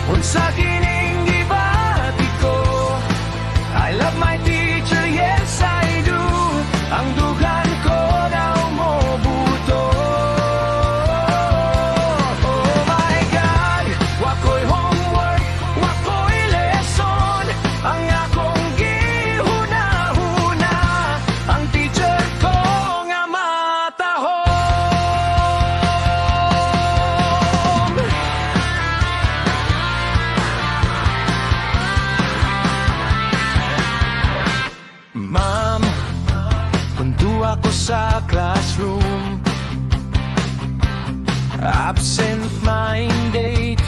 Unsa kining gibati ko, I love my teacher, yes I do. Ang dugan ko daw mo buto. Oh my God, wako'y homework, wako'y lesson. Ang akong gihuna-huna, ang teacher ko nga matahom. Ma'am, punto ako sa classroom, absent-minded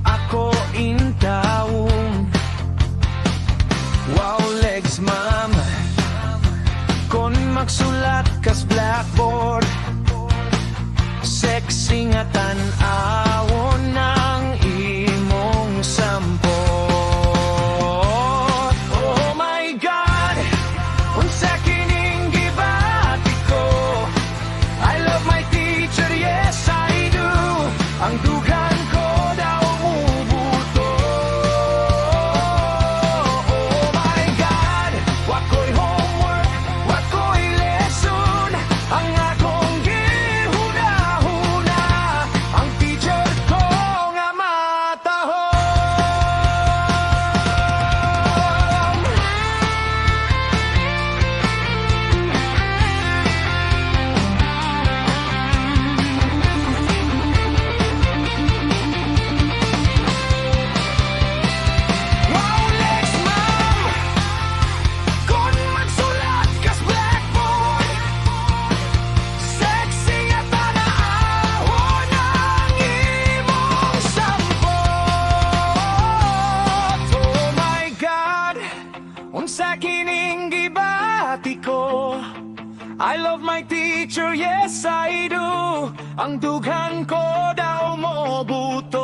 ako in taong. Wow legs ma'am, kon magsulat kas blackboard, sexy nga tan-awon ng imong sampot. Oh my God, unsa kining gibati ko, I love my teacher, yes I do. Ang dugan ko daw mubuto. Oh my God, wako'y homework, wako'y lesson. Ang akong gihuna-huna, ang teacher ko nga matahom. Wow legs ma'am, kon magsulat kas blackboard, sexy nga tanaawon ang imong sampot. Oh my God, unsa kining gibati ko, I love my teacher, yes I do. Ang dughan ko daw mo buto.